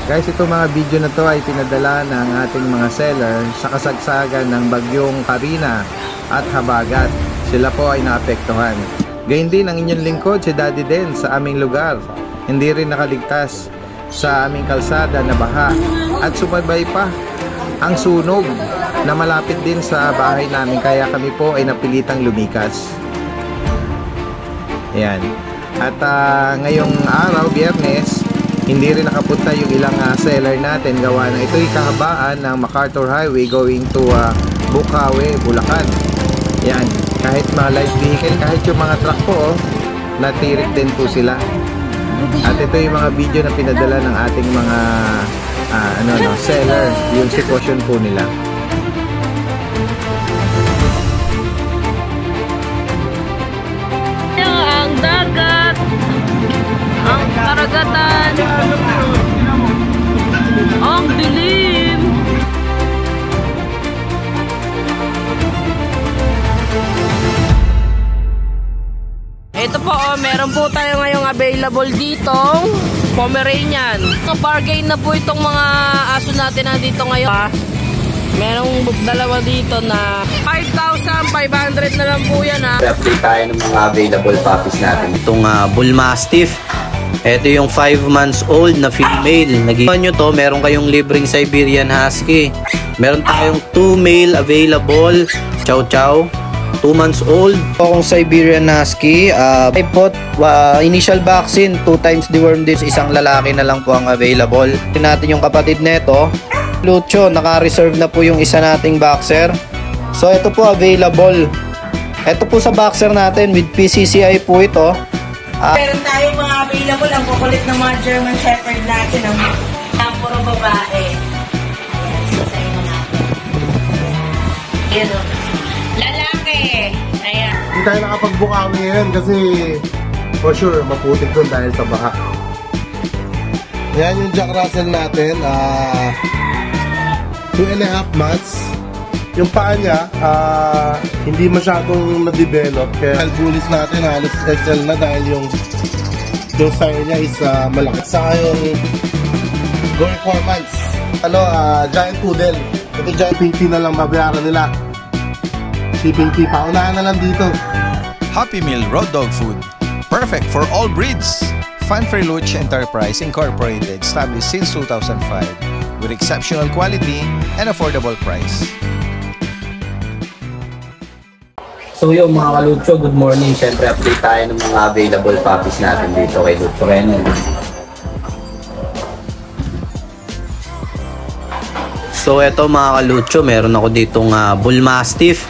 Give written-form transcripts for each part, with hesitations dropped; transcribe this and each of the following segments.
Guys, itong mga video na to ay pinadala ng ating mga seller sa kasagsagan ng bagyong Karina at Habagat. Sila po ay naapektuhan. Gayun din ang inyong lingkod si Daddy Den sa aming lugar. Hindi rin nakaligtas sa aming kalsada na baha at sumabay pa ang sunog na malapit din sa bahay namin, kaya kami po ay napilitang lumikas. Ayan. At ngayong araw, Biyernes, hindi rin nakapunta yung ilang seller natin gawa na ito'y kahabaan ng MacArthur Highway going to Bukawi, Bulacan. Yan, kahit mga light vehicle, kahit yung mga truck po, natirik din po sila. At ito yung mga video na pinadala ng ating mga seller, yung sitwasyon po nila. Ang dagat, ang karagatan, ang dilim. Ito po, meron po tayo ngayong available ditong Pomeranian. Bargain na po itong mga aso natin na dito ngayon. Merong dalawa dito na 5,500 na lang po yan ha. I-update tayo ng mga available puppies natin. Itong Bull Mastiff. Ito yung 5 months old na female. Nagiging nyo to, meron kayong libreng Siberian Husky. Meron tayong 2 male available. Chow Chow. 2 months old. Akong Siberian Husky. Initial vaccine, 2 times deworm din. Isang lalaki na lang po ang available. Tingnan natin yung kapatid neto. Lucho, naka-reserve na po yung isa nating boxer. So ito po available. Ito po sa boxer natin with PCCI po ito. Meron tayong mga available. Ang kukulit ng mga German Shepherd natin. Ang puro babae. Ayan, sasayin mo natin. Ayan o. Lalaki. Ayan. Hindi tayo nakapagbukawi ngayon kasi for sure maputik doon dahil sa baha. Yan yung Jack Russell natin. 2.5 months. Yung paa niya, hindi masyadong na-develop. Kaya bullies natin, halos XL na dahil yung style niya is malaki. Saka yung going 4 months. Giant Poodle. Ito giant pinky na lang babayaran nila. Shipping fee, paunahan na lang dito. Happy Meal Road Dog Food. Perfect for all breeds. Fanfare Luch Enterprise Incorporated, established since 2005 with exceptional quality and affordable price. So yung mga kalucho, good morning. Siyempre update tayo ng mga available puppies natin dito kay Lucho Renan. So eto mga kalucho, meron ako ditong Bull Mastiff.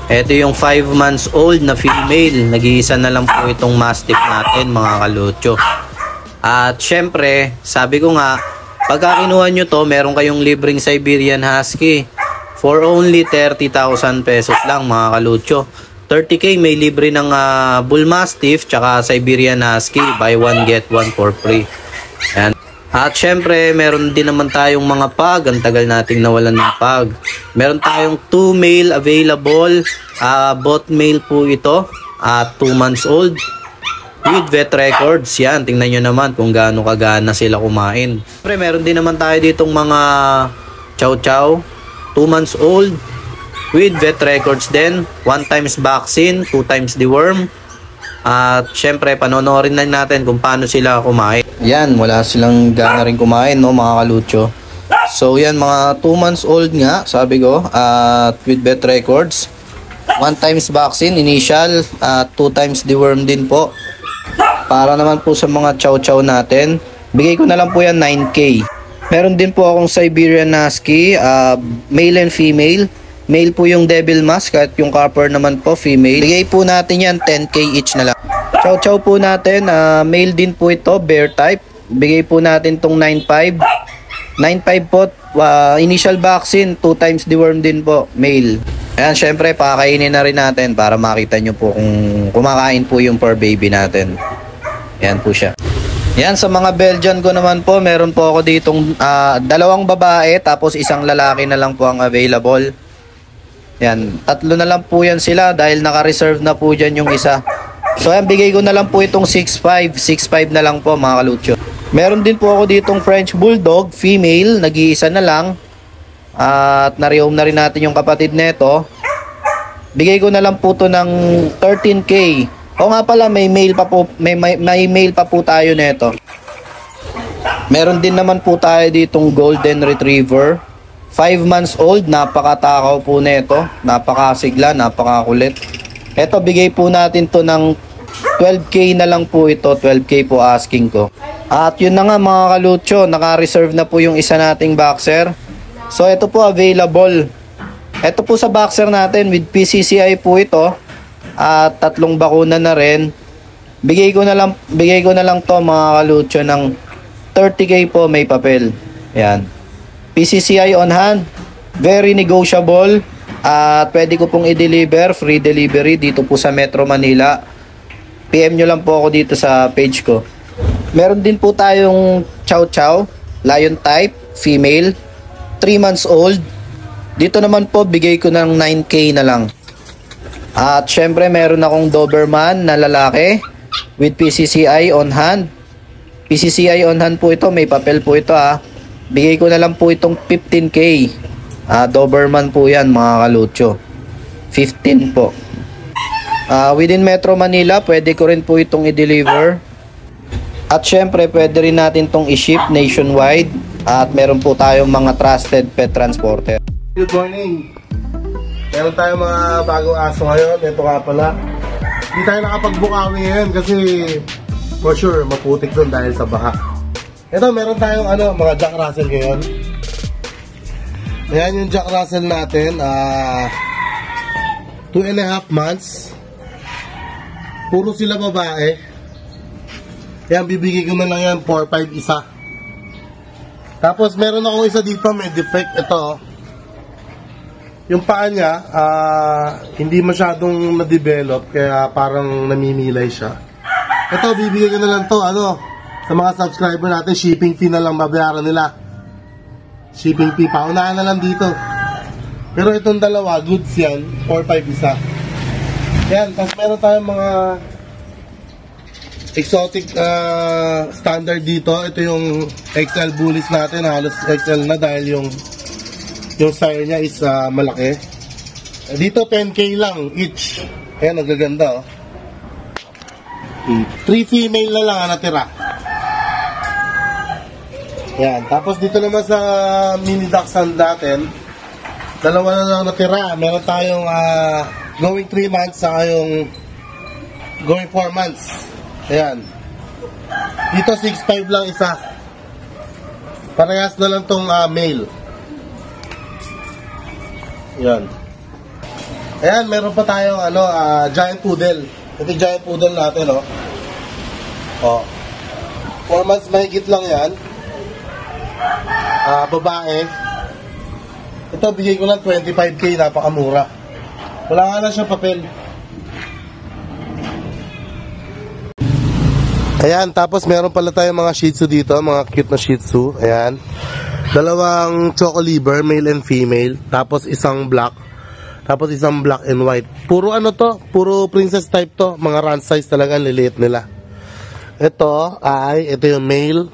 Ito yung 5 months old na female. Nag-iisa na lang po itong Mastiff natin mga kalucho. At syempre, sabi ko nga, pagka kinuha nyo to, meron kayong libreng Siberian Husky. For only 30,000 pesos lang mga kalucho. 30k may libre ng Bull Mastiff tsaka Siberian Husky. Buy one get one for free. Ayan. At syempre, meron din naman tayong mga pug. Ang tagal nating nawalan ng pug. Meron tayong 2 male available. Both male po ito. 2 months old. With vet records. Yan, tingnan nyo naman kung gaano kagana sila kumain. Syempre, meron din naman tayo ditong mga Chow Chow. 2 months old. With vet records din. 1 times vaccine, 2 times deworm. At syempre, panonorin na natin kung paano sila kumain. Yan, wala silang gana rin kumain, no, mga kalucho. So yan, mga 2 months old nga, sabi ko, at with vet records. 1 times vaccine, initial, 2 times deworm din po. Para naman po sa mga chow chow natin, bigay ko na lang po yan 9k. Meron din po akong Siberian Husky, male and female. Male po yung Devil Mask at yung Copper naman po female. Bigay po natin yan 10k each na lang. Chow chow po natin, male din po ito, bear type. Bigay po natin tong 9.5. 9.5 po, initial vaccine, 2 times deworm din po, male. Ayan, syempre pakakainin na rin natin para makita nyo po kung kumakain po yung fur baby natin. Ayan po siya. Yan, sa mga Belgian ko naman po, meron po ako ditong 2 babae tapos 1 lalaki na lang po ang available. Yan, 3 na lang po yan sila dahil naka-reserve na po dyan yung isa. So yan, bigay ko na lang po itong 6.5 na lang po mga kalucho. Meron din po ako ditong French Bulldog, female, nag-iisa na lang. At na-rehome na rin natin yung kapatid nito. Bigay ko na lang po to ng 13K. O nga pala, may male pa po, may male pa po tayo nito. Meron din naman po tayo ditong Golden Retriever. 5 months old, napakatakaw po nito. Napakasigla, napakakulit. Ito, bigay po natin to ng 12K na lang po ito. 12K po asking ko. At yun na nga mga kalutso, naka-reserve na po yung isa nating boxer. So ito po available. Ito po sa boxer natin with PCCI po ito. At 3 bakuna na rin. Bigay ko na lang to mga kalutso ng 30K po, may papel. Yan. PCCI on hand. Very negotiable. At pwede ko pong i-deliver, free delivery dito po sa Metro Manila. PM nyo lang po ako dito sa page ko. Meron din po tayong Chow Chow, Lion type, female, 3 months old. Dito naman po, bigay ko ng 9K na lang. At syempre, meron akong Doberman na lalaki with PCCI on hand. PCCI on hand po ito, may papel po ito ha. Bigay ko na lang po itong 15K. Doberman po yan mga kalutso. 15 po. Within Metro Manila, pwede ko rin po itong i-deliver. At syempre, pwede rin natin itong i-ship nationwide. At meron po tayong mga trusted pet transporter. Good morning. Meron tayong mga bagong aso ngayon. Ito nga pala. Hindi tayo nakapagbukawi ngayon kasi for sure maputik doon dahil sa baha. Ito, meron tayong mga Jack Russell ngayon. Ayan yung Jack Russell natin. 2.5 months. Puro sila babae. Yan, bibigay ko na lang yan 4-5 isa. Tapos meron akong isa dito, may defect. Ito, yung paa niya, hindi masyadong na-develop, kaya parang namimilay siya. Ito, bibigay ko na lang to, sa mga subscriber natin, shipping fee na lang babayaran nila. Shipping fee, paunahan na lang dito. Pero itong dalawa, goods yan, 4-5 isa. Yan, tapos meron tayong mga exotic standard dito. Ito yung XL bullies natin, halos XL na dahil yung sire niya is malaki. Dito 10K lang each. Ayan, nagaganda 3 female na lang ang natira. Yan, tapos dito naman sa mini dachshund natin, 2 na lang natira. Meron tayong going 3 months saka yung going 4 months. Ayan. Dito 6'5 lang isa. Parehas na lang tong male. Ayan. Ayan, meron pa tayong giant poodle. Ito giant poodle natin, 4 months mahigit lang yan. Babae. Ito, bigay ko lang 25K, napakamura. Wala nga na siya papel. Ayan, tapos meron pala tayong mga Shih Tzu dito, mga cute na Shih Tzu. Ayan. 2 choco liver, male and female. Tapos isang black. Tapos isang black and white. Puro puro princess type to. Mga run size talaga, liliit nila. Ito yung male.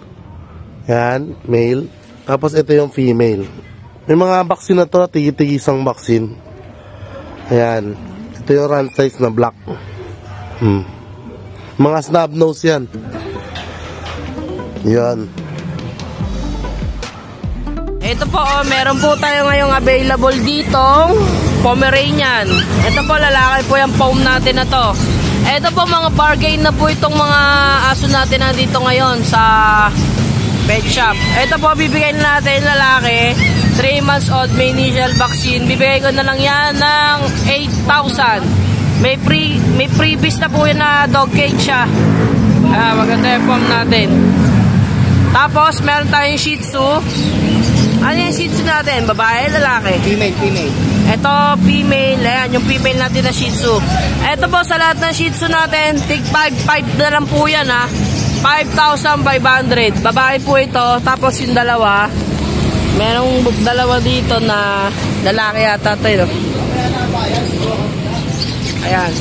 Ayan, male. Tapos ito yung female. May mga vaccine na to, tigi-tigi isang vaccine. Ayan. Ito yung run size na black. Mga snub nose yan. Yan. Ito po, meron po tayo ngayong available ditong Pomeranian. Ito po, lalaki po yung foam natin na to. Ito po, mga bargain na po itong mga aso natin na dito ngayon sa pet shop. Ito po, bibigay na natin lalaki, 3 months old, may initial vaccine. Bibigay ko na lang yan ng 8,000. May previous na po yun na dog cage siya. Maganda yung form natin. Tapos meron tayong Shih Tzu. Ano yung Shih Tzu natin? Babae, lalaki? Female. Ito, female. Ayan, yung female natin na Shih Tzu. Ito po, sa lahat ng Shih Tzu natin, tig 5 na lang po yan 5,500. Babae po ito. Tapos yung dalawa, merong dalawa dito na lalaki yata ito. Ayan.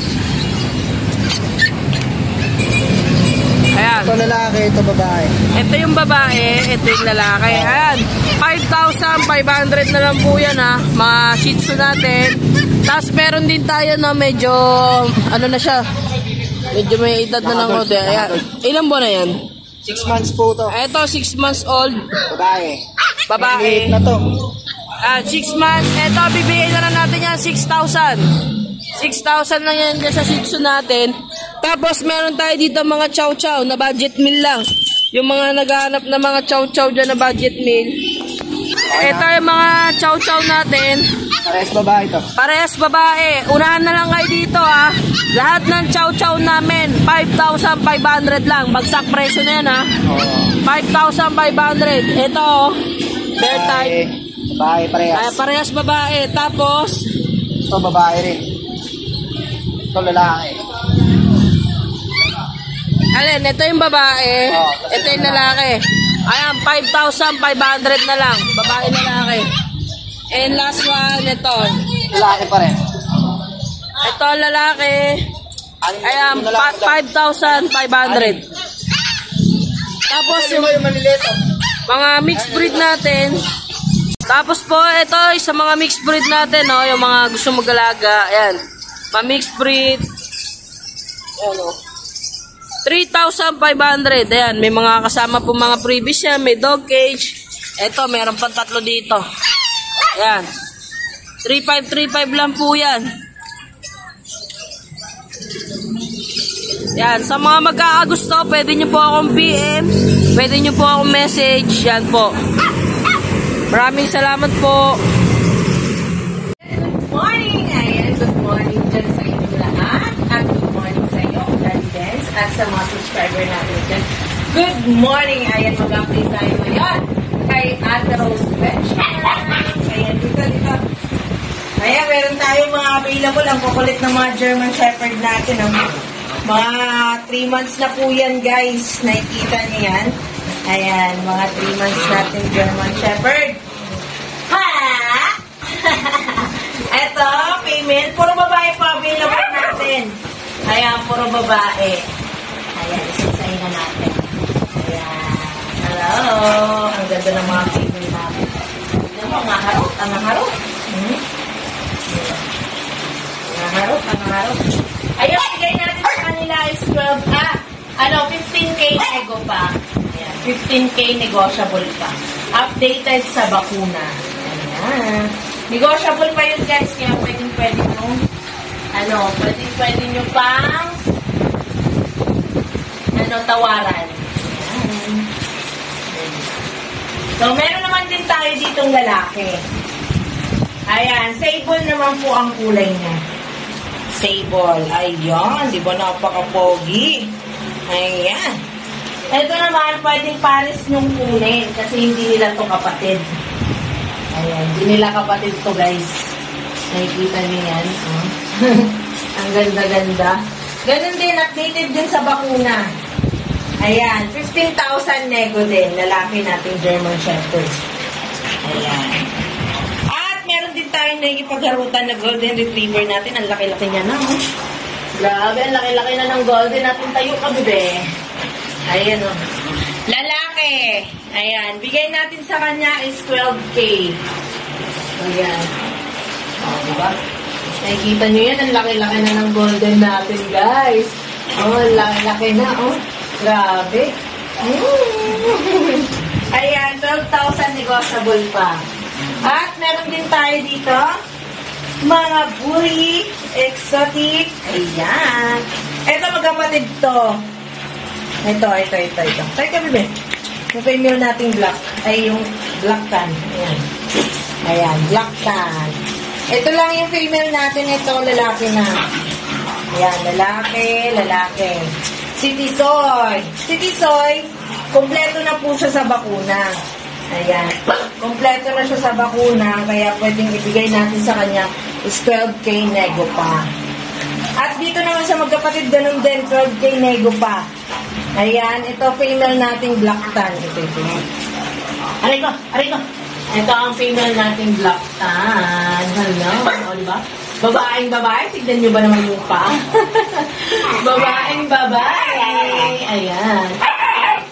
Ayan. Ito lalaki, ito babae. Ito yung babae, ito yung lalaki. Ayan, 5,500 na lang po yan ha. Mga Shih Tzu natin. Tapos meron din tayo na medyo, ano na siya, medyo may edad na ng konti. Ayan, ilan buwan na yan? 6 months po to. Ito, 6 months old. Babae. Babae. Maliit na to. 6 months. Ito, bibigay na lang natin yan, 6,000. 6,000 lang yan sa Shih Tzu natin. Tapos meron tayo dito mga chow chow na budget meal lang. Yung mga naghahanap na mga chow chow dyan na budget meal. Ito yung mga chow chow natin. Parehas babae to. Parehas babae. Unahan na lang kayo dito ha. Lahat ng chow chow namin 5,500 lang. Bagsak presyo na yan ha. 5,500. Ito bear type. Babae, parehas. Ay, parehas babae. Tapos Ito babae rin. Ito lalaki. alin, ito yung babae. Ito yung lalaki. Ayan, 5,500 na lang. Babae lalaki. And last one, ito. Lalaki pa rin. Ito lalaki. Ayan, 5,500. Tapos yung maliliit. mga mixed breed natin. Tapos po, ito sa mga mixed breed natin, no, yung mga gusto mag-alaga. Ayan, mga mixed breed. Ayan, oh. 3,500. Ayan, may mga kasama po mga previous yan. May dog cage. Ito, meron pang 3 dito. Ayan. 3,535 lang po yan. Yan, sa mga magkakagusto, pwede nyo po akong PM. Pwede nyo po akong message. Yan po. Maraming salamat po. Good morning! Ayan, good morning dyan sa inyo lahat. At good morning sa iyo, Daddy Dance, at sa mga subscriber natin dyan. Good morning! Ayan, mag-update tayo ngayon kay Ate Rose Bench. Ayan, dito. Ayan, meron tayo mga available. Ang kukulit ng mga German Shepherd natin. Mga 3 months na po yan, guys. Nakikita niyo yan. Ayan, mga 3 months natin German Shepherd. Ha! Eto, female. Puro babae po available natin. Ayan, puro babae. Ayan, isasayin na natin. Ayan. Hello. Ang ganda ng mga female natin. Tignan mo, ang harot. Ang harot. Ang harot. Ayun, bigay natin sa kanila is 15K nego pa. Ayan, 15K negotiable pa. Updated sa bakuna. Ayan. Negotiable pa yun, guys. Kaya pwede nyo, pwede nyo pang, tawaran. Ayan. So, meron naman din tayo ditong lalaki. Ayan, sable naman po ang kulay niya. Sable. Ayan, di ba napaka-pogi? Ayan. Ito naman, pwedeng pares nyong kunin kasi hindi nila to kapatid. Ayan, hindi nila kapatid to, guys. Nakikita niyo yan. Oh. Ang ganda-ganda. Ganun din, updated din sa bakuna. Ayan, 15,000 nego din. Lalaki nating German Shepherd. Ayan. At meron din tayong nakikipagharutan na Golden Retriever natin. Ang laki-laki niya na, oh. Grabe, ang laki-laki na ng Golden natin. Tayo ka, bebe. Ayan, oh. Lalaki. Ayan. Bigay natin sa kanya is 12K. Ayan. Oh, diba? Nakikita nyo yan. Ang laki-laki na ng Golden natin, guys. Oh, ang laki-laki na, oh. Grabe. Ayan, 12,000 negotiable pa. At meron din tayo dito, mga bully, exotic. Ayan. Ito, magkapatid to. Ito. Teka, bebe. Yung female nating black. Ay, yung black tan. Ayan. Ayan, black tan. Ito lang yung female natin. Ito, lalaki na. Ayan, lalaki. City Soy, kompleto na po siya sa bakuna. Ayan. Kompleto na siya sa bakuna, kaya pwedeng ibigay natin sa kanya is 12K nego pa. At dito naman sa magkapatid, ganun din, 12K nego pa. Ayan, ito female nating black tan. Ito. Aray ko. Ito ang female nating black tan. Hello. O, diba? Babaeng babae, tignan nyo ba naman yung pa? Babaeng babae. Ayan.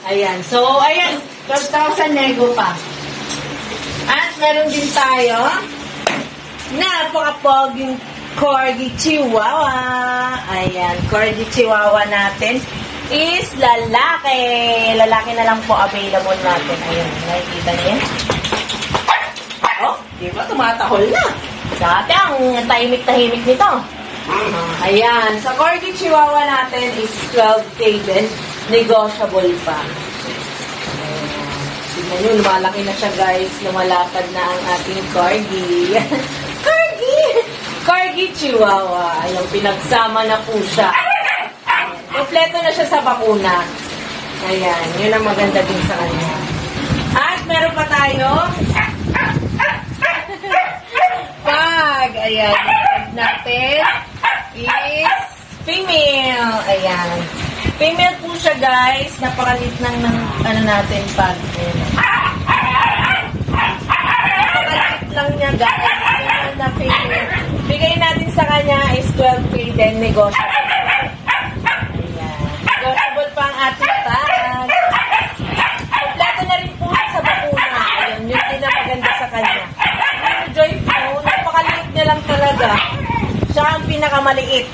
Ayan. So, ayan. 12,000 nego pa. At meron din tayo napaka-poging Corgi Chihuahua. Ayan. Corgi Chihuahua natin is lalaki. Lalaki na lang po available natin. Ayan. Nakikita niyo? Oh, di ba? Tumatahol na. Dati ang tahimik-tahimik nito. Ayan. Sa Corgi Chihuahua natin is 12K din. Negotiable pa. Tignan nyo, lumalaki na siya guys. Lumalapad na ang ating Corgi. Corgi! Corgi Chihuahua. Ayan, pinagsama na po siya. Kompleto na siya sa bakuna. Ayan, yun ang maganda din sa kanya. At meron pa tayo pag, ayan, natin is female. Ayan. Female po siya, guys. Napakalit ng ano natin pag. Napakalit lang niya, guys. Female na female. Bigay natin sa kanya is 12K din. Negotiable. Ayan. Negotiable pa ang ating tag. Kompleto na rin po sa bakuna. Ayan. Yun din ang maganda sa kanya. Joy po, napakaliit niya lang talaga. Siya ang pinakamaliit.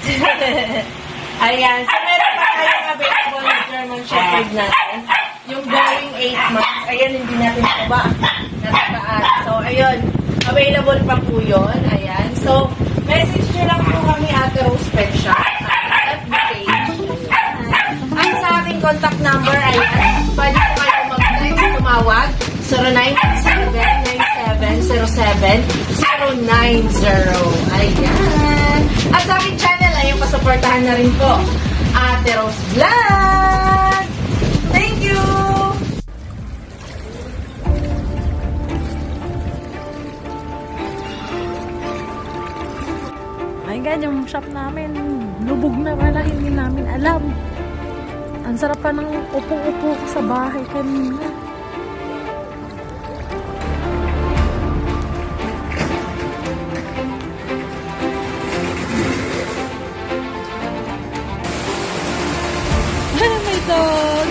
Ayan. So, meron pa tayong available na German Shepherd natin. Yung going 8 months. Ayan, hindi natin ito ba? Nasa taas. So, ayun. Available pa po yun. Ayan. So, message nyo lang po kami Ate Rose Pet Shop. At the page. At sa aking contact number, ayan. Pwede po kayo mag-text, tumawag. 0997-9707-090. Ayan. At sa aking channel, ayun, pasuportahan na rin po. Ate Rose Vlog! Thank you! My God, yung shop namin, lubog na wala, hindi namin alam. Ang sarap pa ng upo-upo ko sa bahay kanina. Ay, my dog!